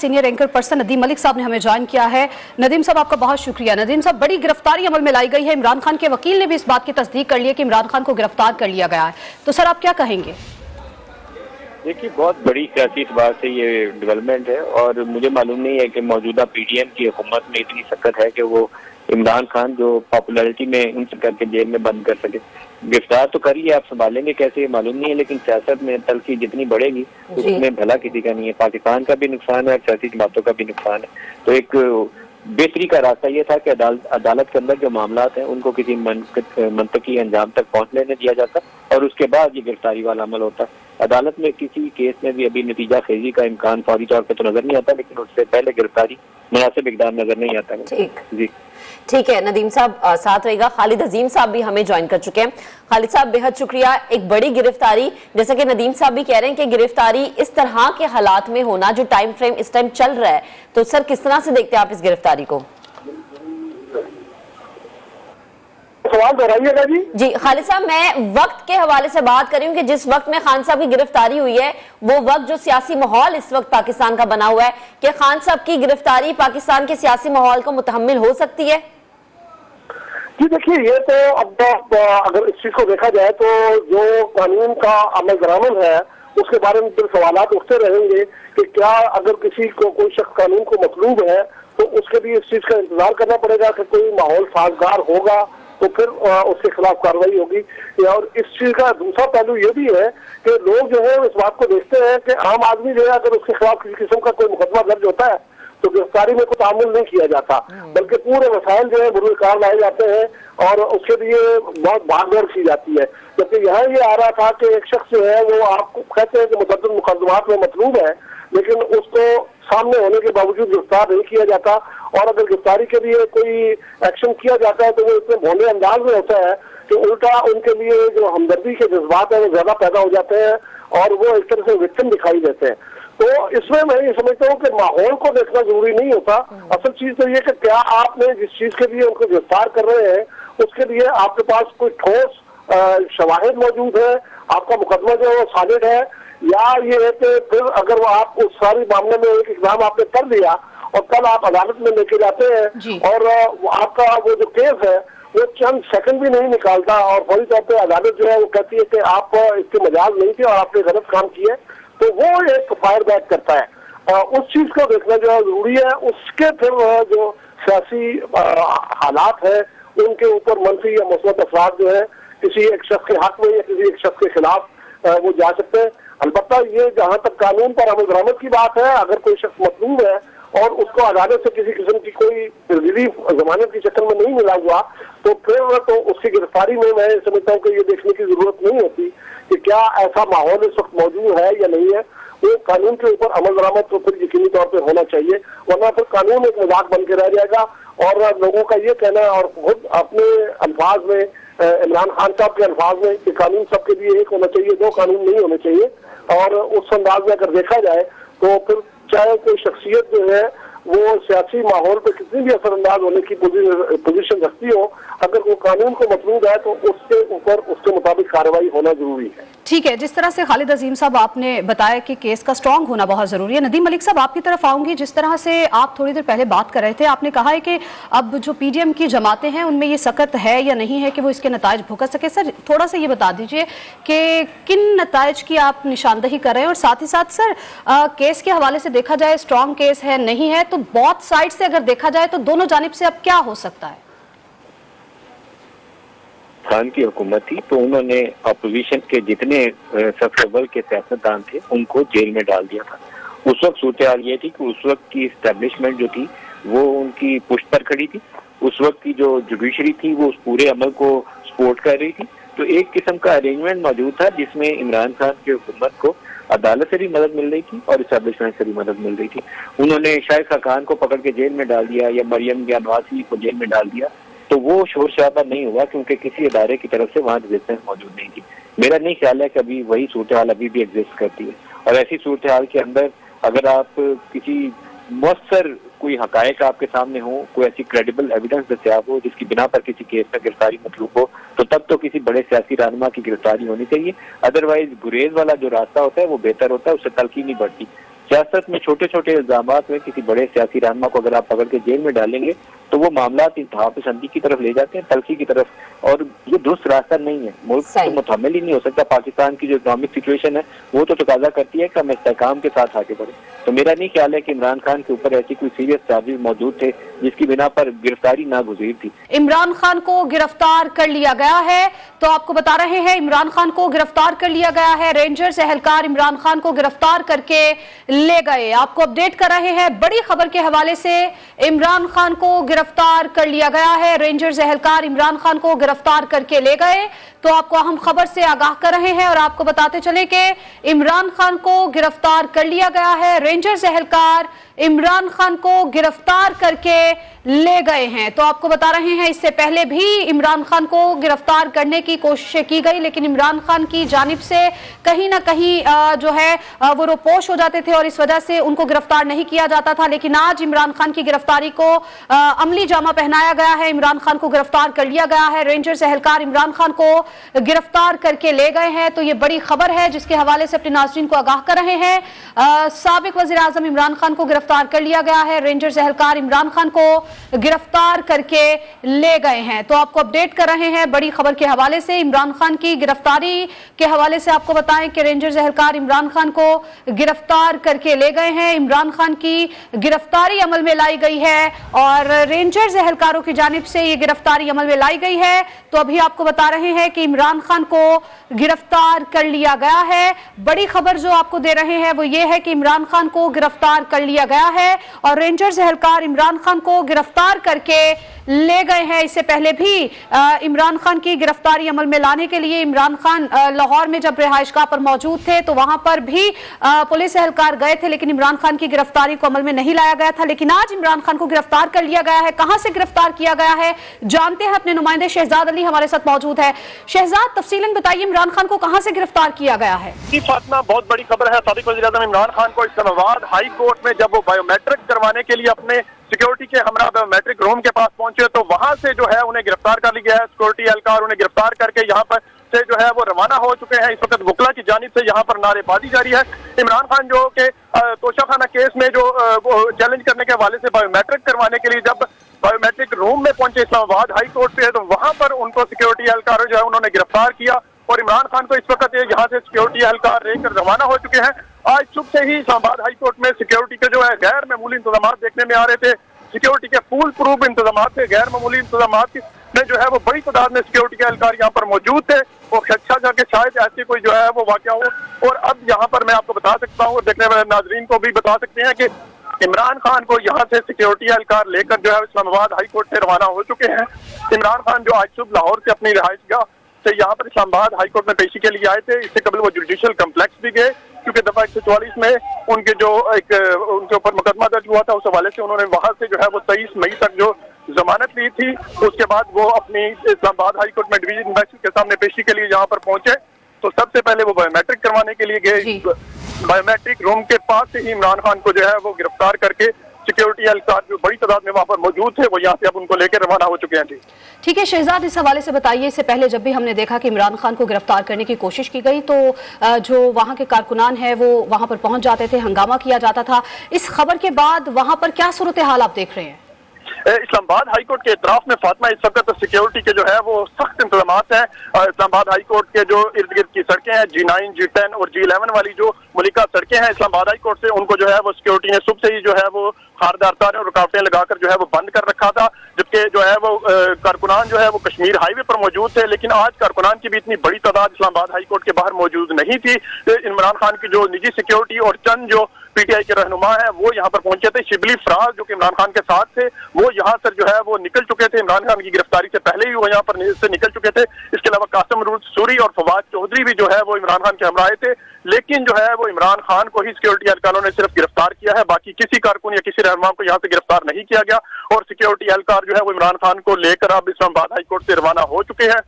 Senior anchor person Nadeem Malik साहब ने हमें ज्वाइन किया है। नदीम साहब आपका बहुत शुक्रिया। नदीम साहब, बड़ी गिरफ्तारी अमल में लाई गई है। इमरान खान के वकील ने भी इस बात की तस्दीक कर ली है कि इमरान खान को गिरफ्तार कर लिया गया है। तो सर आप क्या कहेंगे? देखिए, बहुत बड़ी सियासी एतबार से ये डेवलपमेंट है और मुझे मालूम नहीं है कि मौजूदा पीडीएम की हुकूमत में इतनी सख्त है कि वो इमरान खान जो पॉपुलैरिटी में उनसे करके जेल में बंद कर सके। गिरफ्तार तो करिए, आप संभालेंगे कैसे मालूम नहीं है, लेकिन सियासत में तलखी जितनी बढ़ेगी उसमें भला किसी का नहीं है। पाकिस्तान का भी नुकसान है और सियासी जमातों का भी नुकसान है। तो एक बेहतरी का रास्ता ये था कि अदालत के अंदर जो मामलात हैं उनको किसी मंतकी अंजाम तक पहुंच लेने दिया जाता और उसके बाद ये गिरफ्तारी वाला अमल होता। अदालत में किसी केस में भी अभी नतीजा खेजी का इम्कान फौरी तौर पर तो नजर नहीं आता, लेकिन उससे पहले गिरफ्तारी मुनासिब इकदाम नजर नहीं आता। ठीक है नदीम साहब साथ रहेगा। खालिद अजीम साहब भी हमें ज्वाइन कर चुके हैं। खालिद साहब, बेहद शुक्रिया। एक बड़ी गिरफ्तारी, जैसा कि नदीम साहब भी कह रहे हैं कि गिरफ्तारी इस तरह के हालात में होना, जो टाइम फ्रेम इस टाइम चल रहा है, तो सर किस तरह से देखते हैं आप इस गिरफ्तारी को? सवाल दोहराइएगा जी। जी खालिद साहब, मैं वक्त के हवाले से बात कर रही हूँ कि जिस वक्त में खान साहब की गिरफ्तारी हुई है वो वक्त जो सियासी माहौल इस वक्त पाकिस्तान का बना हुआ है, कि खान साहब की गिरफ्तारी पाकिस्तान के सियासी माहौल को मुतहम्मिल हो सकती है? जी देखिए, ये तो अब अगर इस चीज को देखा जाए तो जो कानून का अमल दरामद है उसके बारे में फिर सवालात उठते रहेंगे कि क्या अगर किसी को कोई शख्स कानून को मतलूब है तो उसके लिए इस चीज का इंतजार करना पड़ेगा कि कोई माहौल साजगार होगा तो फिर उसके खिलाफ कार्रवाई होगी। और इस चीज का दूसरा पहलू ये भी है कि लोग जो है इस बात को देखते हैं कि आम आदमी जो है अगर उसके खिलाफ किसी किस्म का कोई मुकदमा दर्ज होता है तो गिरफ्तारी में कोई तामुल नहीं किया जाता, बल्कि पूरे वसाइल जो है बुरुकार लाए जाते हैं और उसके लिए बहुत भागदौड़ की जाती है। जबकि यहाँ ये आ रहा था कि एक शख्स जो है वो आपको कहते हैं कि मुतअद्दिद मुकदमात में मतलूब है, लेकिन उसको सामने होने के बावजूद गिरफ्तार नहीं किया जाता। और अगर गिरफ्तारी के लिए कोई एक्शन किया जाता है तो वो इतने भोले अंदाज में होता है कि उल्टा उनके लिए जो हमदर्दी के जज्बात है वो ज्यादा पैदा हो जाते हैं और वो एक तरह से विक्टिम दिखाई देते हैं। तो इसमें मैं ये समझता हूँ कि माहौल को देखना जरूरी नहीं होता। असल चीज तो ये कि क्या आपने जिस चीज के लिए उनको गिरफ्तार कर रहे हैं उसके लिए आपके पास कोई ठोस शवाहिद मौजूद है, आपका मुकदमा जो है वो साजिद है, या ये है कि फिर अगर वो आप उस सारी मामले में एक इक़दाम आपने कर दिया और कल आप अदालत में लेके जाते हैं और आपका वो जो केस है वो चंद सेकंड भी नहीं निकालता और फौरी तौर पे अदालत जो है वो कहती है कि आप इसके मजाज नहीं थे और आपने गलत काम किए, तो वो एक फायर बैक करता है। उस चीज को देखना जो है जरूरी है। उसके फिर जो सियासी हालात है उनके ऊपर मनफी या मुस्बत असरात जो है किसी एक शख्स के हक में या किसी एक शख्स के खिलाफ वो जा सकते हैं। अलबत्ता ये जहाँ तक कानून पर अमल दरामद की बात है, अगर कोई शख्स मतलूब है और उसको अदालत से किसी किस्म की कोई रिलीफ जमानत की शक्ल में नहीं मिला हुआ तो फिर तो उसकी गिरफ्तारी में मैं समझता हूँ कि ये देखने की जरूरत नहीं होती कि क्या ऐसा माहौल इस वक्त मौजूद है या नहीं है। वो कानून के ऊपर अमल दरामद तो फिर यकीनी तौर पर होना चाहिए, वरना फिर कानून एक मजाक बन के रह जाएगा। और लोगों का ये कहना और खुद अपने अल्फाज में इमरान खान साहब के अल्फाज में कि कानून सबके लिए एक होना चाहिए, दो कानून नहीं होने चाहिए। और उस अंदाज में अगर देखा जाए तो फिर चाहे कोई शख्सियत जो है वो सियासी माहौल पर कितनी भी असरअंदाज होने की पोजीशन रखती हो, अगर वो कानून को मतलूब है तो उसके ऊपर उसके मुताबिक कार्रवाई होना जरूरी है। ठीक है, जिस तरह से खालिद अजीम साहब आपने बताया कि केस का स्ट्रांग होना बहुत जरूरी है। नदीम मलिक साहब आपकी तरफ आऊंगी। जिस तरह से आप थोड़ी देर पहले बात कर रहे थे, आपने कहा है कि अब जो पीडीएम की जमातें हैं उनमें ये सकत है या नहीं है कि वो इसके नताइज भुगत सके। सर थोड़ा सा ये बता दीजिए कि किन नताइज की आप निशानदही कर रहे हैं, और साथ ही साथ सर केस के हवाले से देखा जाए स्ट्रांग केस है नहीं है, तो बहुत साइड से अगर देखा जाए तो दोनों जानिब से अब क्या हो सकता है? खान की हुकूमत थी तो उन्होंने अपोजिशन के जितने सफरबल के सियासतदान थे उनको जेल में डाल दिया था। उस वक्त सूरत हाल ये थी कि उस वक्त की इस्टेब्लिशमेंट जो थी वो उनकी पुष्ट पर खड़ी थी। उस वक्त की जो जुडिशरी थी वो उस पूरे अमल को सपोर्ट कर रही थी। तो एक किस्म का अरेंजमेंट मौजूद था जिसमें इमरान खान की हुकूमत को अदालत से भी मदद मिल रही थी और इस्टेब्लिशमेंट से भी मदद मिल रही थी। उन्होंने शाहिद खान को पकड़ के जेल में डाल दिया या मरियम या नवाज को जेल में डाल दिया, तो वो शोर शराबा नहीं हुआ क्योंकि किसी इदारे की तरफ से वहाँ रेजिस्टेंस मौजूद नहीं थी। मेरा नहीं ख्याल है कि अभी वही सूरत हाल अभी भी एग्जिस्ट करती है। और ऐसी सूरत हाल के अंदर अगर आप किसी मौसर कोई हकायक आपके सामने हो, कोई ऐसी क्रेडिबल एविडेंस दस्तियाब हो जिसकी बिना पर किसी केस में गिरफ्तारी मतलूब हो, तो तब तो किसी बड़े सियासी रहनुमा की गिरफ्तारी होनी चाहिए। अदरवाइज गुरेज वाला जो रास्ता होता है वो बेहतर होता है, उससे तलखी नहीं बढ़ती। सियासत में छोटे छोटे इल्जामात में किसी बड़े सियासी रहनुमा को अगर आप पकड़ के जेल में डालेंगे तो वो मामला इंतहा पसंदी की तरफ ले जाते हैं, तलखी की तरफ, और ये दुरुस्त रास्ता नहीं है। मुल्क तो मुतहम्मिल ही नहीं हो सकता। पाकिस्तान की जो इकोनॉमिक सिचुएशन है वो तो तकाजा करती है कि हम इस्तेहकाम के साथ आगे बढ़े। तो मेरा नहीं ख्याल है कि इमरान खान के ऊपर ऐसी कोई सीरियस चार्जेस मौजूद थे जिसकी बिना पर गिरफ्तारी नागुज़ीर थी। इमरान खान को गिरफ्तार कर लिया गया है, तो आपको बता रहे हैं इमरान खान को गिरफ्तार कर लिया गया है। रेंजर्स एहलकार इमरान खान को गिरफ्तार करके ले गए। आपको अपडेट कर रहे हैं बड़ी खबर के हवाले से। इमरान खान को गिरफ्तार कर लिया गया है, रेंजर्स एहलकार इमरान खान को गिरफ्तार करके ले गए। तो आपको अहम खबर से आगाह कर रहे हैं और आपको बताते चले कि इमरान खान को गिरफ्तार कर लिया गया है। रेंजर्स एहलकार इमरान खान को गिरफ्तार करके ले गए हैं। तो आपको बता रहे हैं इससे पहले भी इमरान खान को गिरफ्तार करने की कोशिश की गई, लेकिन इमरान खान की जानिब से कहीं ना कहीं जो है वो रोपोश हो जाते थे और इस वजह से उनको गिरफ्तार नहीं किया जाता था। लेकिन आज इमरान खान की गिरफ्तारी को अमली जामा पहनाया गया है, इमरान खान को गिरफ्तार कर लिया गया है। रेंजर्स एहलकार इमरान खान को गिरफ्तार करके ले गए हैं। तो ये बड़ी खबर है जिसके हवाले से अपने नाज़रीन को आगाह कर रहे हैं। साबिक वज़ीर आज़म इमरान खान को गिरफ्तार कर लिया गया है, रेंजर्स एहलकार इमरान खान को गिरफ्तार करके ले गए हैं। तो आपको अपडेट कर रहे हैं बड़ी खबर के हवाले से। इमरान खान की गिरफ्तारी के हवाले से आपको बताएं कि रेंजर्स एहलकार इमरान खान को गिरफ्तार करके ले गए हैं। इमरान खान की गिरफ्तारी अमल में लाई गई है और रेंजर्स एहलकारों की जानिब से ये गिरफ्तारी अमल में लाई गई है। तो अभी आपको बता रहे हैं कि इमरान खान को गिरफ्तार कर लिया गया है। बड़ी खबर जो आपको दे रहे हैं वो ये है कि इमरान खान को गिरफ्तार कर लिया गया है और रेंजर्स एहलकार इमरान खान को गिरफ्तार करके ले गए हैं। इससे पहले भी इमरान खान की गिरफ्तारी अमल में लाने के लिए इमरान खान लाहौर में जब रिहाइशगाह पर मौजूद थे तो वहां पर भी पुलिस एहलकार गए थे, लेकिन इमरान खान की गिरफ्तारी को अमल में नहीं लाया गया था। लेकिन आज इमरान खान को गिरफ्तार कर लिया गया है। कहां से गिरफ्तार किया गया है जानते हैं, अपने नुमाइंदे शहजाद अली हमारे साथ मौजूद है। शहजाद, तफसीलन बताइए इमरान खान को कहां से गिरफ्तार किया गया है? जी फातिमा, बहुत बड़ी खबर है। साबिक वज़ीर आज़म इमरान खान को इस्लामाबाद हाई कोर्ट में जब वो बायोमेट्रिक करवाने के लिए अपने सिक्योरिटी के हमरा बायोमेट्रिक रूम के पास पहुंचे तो वहां से जो है उन्हें गिरफ्तार कर लिया है। सिक्योरिटी एहलकार उन्हें गिरफ्तार करके यहाँ पर से जो है वो रवाना हो चुके हैं। इस वक्त वकला की जानिब से यहाँ पर नारेबाजी जारी है। इमरान खान जो के तोशाखाना केस में जो चैलेंज करने के हवाले से बायोमेट्रिक करवाने के लिए जब बायोमेट्रिक रूम में पहुंचे इस्लामाबाद हाई कोर्ट से, तो वहां पर उनको सिक्योरिटी एहलकार जो है उन्होंने गिरफ्तार किया और इमरान खान को इस वक्त यहाँ से सिक्योरिटी एहलकार लेकर रवाना हो चुके हैं। आज सुबह से ही इस्लामाबाद हाई कोर्ट में सिक्योरिटी के जो है गैर मामूली इंतजाम देखने में आ रहे थे। सिक्योरिटी के फूल प्रूफ इंतजाम थे, गैर मामूली इंतजाम में जो है वो बड़ी तादाद में सिक्योरिटी के एहलकार यहाँ पर मौजूद थे। वो खदशा जाके शायद ऐसे कोई जो है वो वाक़या हो। और अब यहाँ पर मैं आपको बता सकता हूँ और देखने वाले नाजरीन को भी बता सकते हैं कि इमरान खान को यहाँ से सिक्योरिटी एहलकार लेकर जो है इस्लामाबाद हाई कोर्ट से रवाना हो चुके हैं। इमरान खान जो आज सुबह लाहौर से अपनी रिहाइशगाह से यहाँ पर इस्लामाबाद हाई कोर्ट में पेशी के लिए आए थे। इससे कबल वो जुडिशियल कम्प्लेक्स भी गए क्योंकि दफा 144 में उनके जो उनके ऊपर मुकदमा दर्ज हुआ था, उस हवाले से उन्होंने वहां से जो है वो 23 मई तक जो जमानत ली थी। उसके बाद वो अपनी इस्लामाबाद हाई कोर्ट में डिवीजन मैजिस्ट्रेट के सामने पेशी के लिए यहाँ पर पहुंचे। तो सबसे पहले वो बायोमेट्रिक करवाने के लिए गए। बायोमेट्रिक रूम के पास से ही इमरान खान को जो है वो गिरफ्तार करके सिक्योरिटी एहलकार जो बड़ी तादाद में वहां पर मौजूद थे वो यहाँ से अब उनको लेकर रवाना हो चुके हैं। जी ठीक है शहजाद, इस हवाले से बताइए, इससे पहले जब भी हमने देखा कि इमरान खान को गिरफ्तार करने की कोशिश की गई तो जो वहां के कारकुनान है वो वहां पर पहुंच जाते थे, हंगामा किया जाता था। इस खबर के बाद वहां पर क्या सूरत हाल आप देख रहे हैं? इस्लामाबाद हाई कोर्ट के इतराफ में फातिमा इस वक्त तो सिक्योरिटी के जो है वो सख्त इंतजाम हैं। इस्लामाबाद हाई कोर्ट के जो इर्द गिर्द की सड़कें हैं G9, G10 और G11 वाली जो मुलिका सड़कें हैं इस्लामाबाद हाई कोर्ट से, उनको जो है वो सिक्योरिटी ने सुबह से ही जो है वो खारदार तारें और रुकावटें लगाकर जो है वो बंद कर रखा था। जबकि जो है वो कारकुनान जो है वो कश्मीर हाईवे पर मौजूद थे, लेकिन आज कारकुनान की भी इतनी बड़ी तादाद इस्लामाबाद हाई कोर्ट के बाहर मौजूद नहीं थी। इमरान खान की जो निजी सिक्योरिटी और चंद जो पीटीआई के रहनुमा है वो यहाँ पर पहुंचे थे। शिबली फराज जो कि इमरान खान के साथ थे वो यहाँ से जो है वो निकल चुके थे। इमरान खान की गिरफ्तारी से पहले ही वो यहाँ पर से निकल चुके थे। इसके अलावा कासिम सूरी और फवाद चौधरी भी जो है वो इमरान खान के हमराह थे, लेकिन जो है वो इमरान खान को ही सिक्योरिटी एहलकारों ने सिर्फ गिरफ्तार किया है। बाकी किसी कारकुन या किसी रहनुमा को यहाँ से गिरफ्तार नहीं किया गया और सिक्योरिटी एहलकार जो है वो इमरान खान को लेकर अब इस्लामाबाद हाई कोर्ट से रवाना हो चुके हैं।